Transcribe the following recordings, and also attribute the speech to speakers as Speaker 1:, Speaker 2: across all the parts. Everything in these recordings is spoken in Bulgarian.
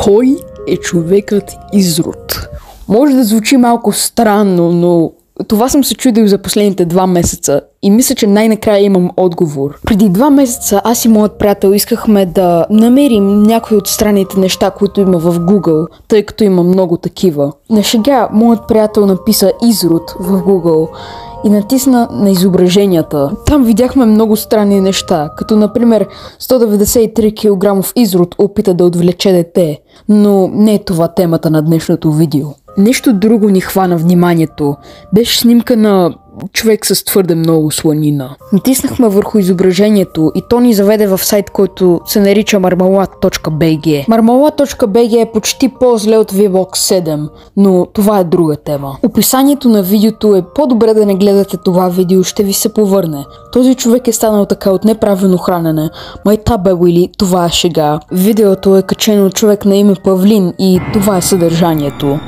Speaker 1: Кой е човекът Изрод? Може да звучи малко странно, но това съм се чудил за последните 2 месеца и мисля, че най-накрая имам отговор. Преди 2 месеца аз и моят приятел искахме да намерим някои от странните неща, които има в Google, тъй като има много такива. На шега моят приятел написа Изрод в Google и натисна на изображенията. Там видяхме много странни неща, като например 193 кг изрод опита да отвлече дете. Но не е това темата на днешното видео. Нещо друго ни хвана вниманието. Беше снимка на човек с твърде много сланина. Натиснахме върху изображението и то ни заведе в сайт, който се нарича marmalade.bg. Marmalade.bg е почти по-зле от VBOX 7, но това е друга тема. Описанието на видеото е по-добре да не гледате това видео, ще ви се повърне. Този човек е станал така от неправилно хранене. Майта бе Уили, това е шега. Видеото е качено от човек на име Павлин и това е съдържанието.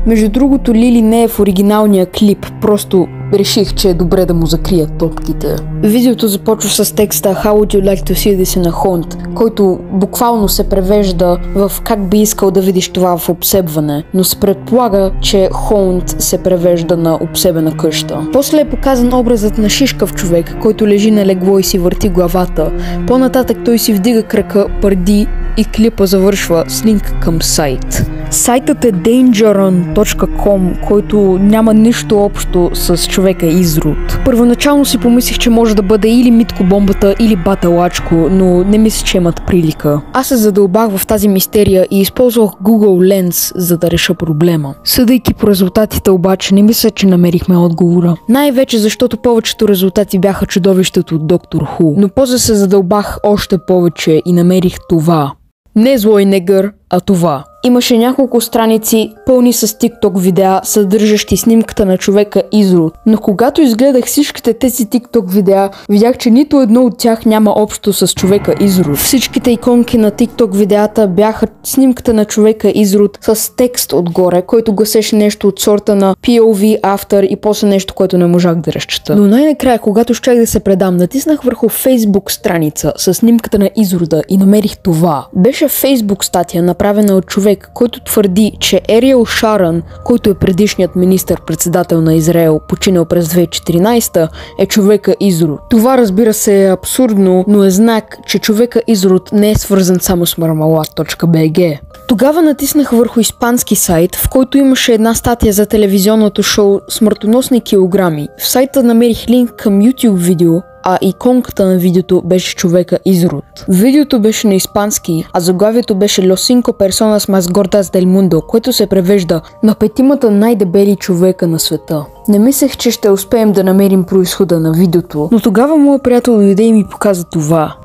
Speaker 1: Между другото, Лили не е в оригиналния клип, просто реших, че е добре да му закрия топките. Видеото започва с текста How would you like to see this in a haunt, който буквално се превежда в как би искал да видиш това в обсебване, но се предполага, че haunt се превежда на обсебена къща. После е показан образът на шишкав човек, който лежи на легло и си върти главата. По-нататък той си вдига крака, пърди и клипа завършва с линк към сайт. Сайтът е dangeron.com, който няма нищо общо с човека Изрод. Първоначално си помислих, че може да бъде или Митко Бомбата, или Баталачко, но не мисля, че имат прилика. Аз се задълбах в тази мистерия и използвах Google Lens, за да реша проблема. Съдейки по резултатите обаче, не мисля, че намерихме отговора. Най-вече защото повечето резултати бяха чудовището от Доктор Ху. Но после се задълбах още повече и намерих това. Не злой негър, а това. Имаше няколко страници, пълни с TikTok видеа, съдържащи снимката на човека Изрод. Но когато изгледах всичките тези TikTok видеа, видях, че нито едно от тях няма общо с човека Изрод. Всичките иконки на TikTok видеата бяха снимката на човека Изрод с текст отгоре, който гласеше нещо от сорта на POV, After и после нещо, което не можах да разчета. Но най-накрая, когато щях да се предам, натиснах върху Facebook страница с снимката на Изрода и намерих това. Беше Facebook статия, направена от човек, който твърди, че Ериел Шарън, който е предишният министър-председател на Израел, починал през 2014, е човека Изрод. Това, разбира се, е абсурдно, но е знак, че човека Изрод не е свързан само с marmalade.bg. Тогава натиснах върху испански сайт, в който имаше една статия за телевизионното шоу Смъртоносни килограми. В сайта намерих линк към YouTube видео, а иконката на видеото беше човека Изрод. Видеото беше на испански, а заглавието беше Los 5 personas más gordas del mundo, което се превежда на 5 най-дебели човека на света. Не мислех, че ще успеем да намерим произхода на видеото, но тогава моят приятел дойде и ми показа това.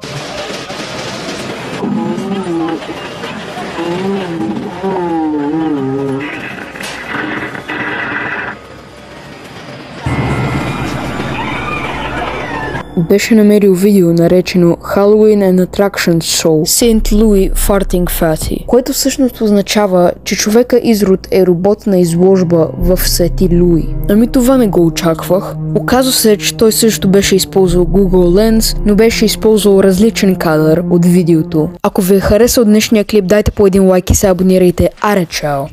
Speaker 1: Беше намерил видео, наречено Halloween and Attraction Show St. Louis Farting Fatty, което всъщност означава, че човека Изрод е робот на изложба в Свети Луи. Ами това не го очаквах. Оказва се, че той също беше използвал Google Lens, но беше използвал различен кадър от видеото. Ако ви е харесал днешния клип, дайте по един лайк и се абонирайте. Аре, чао!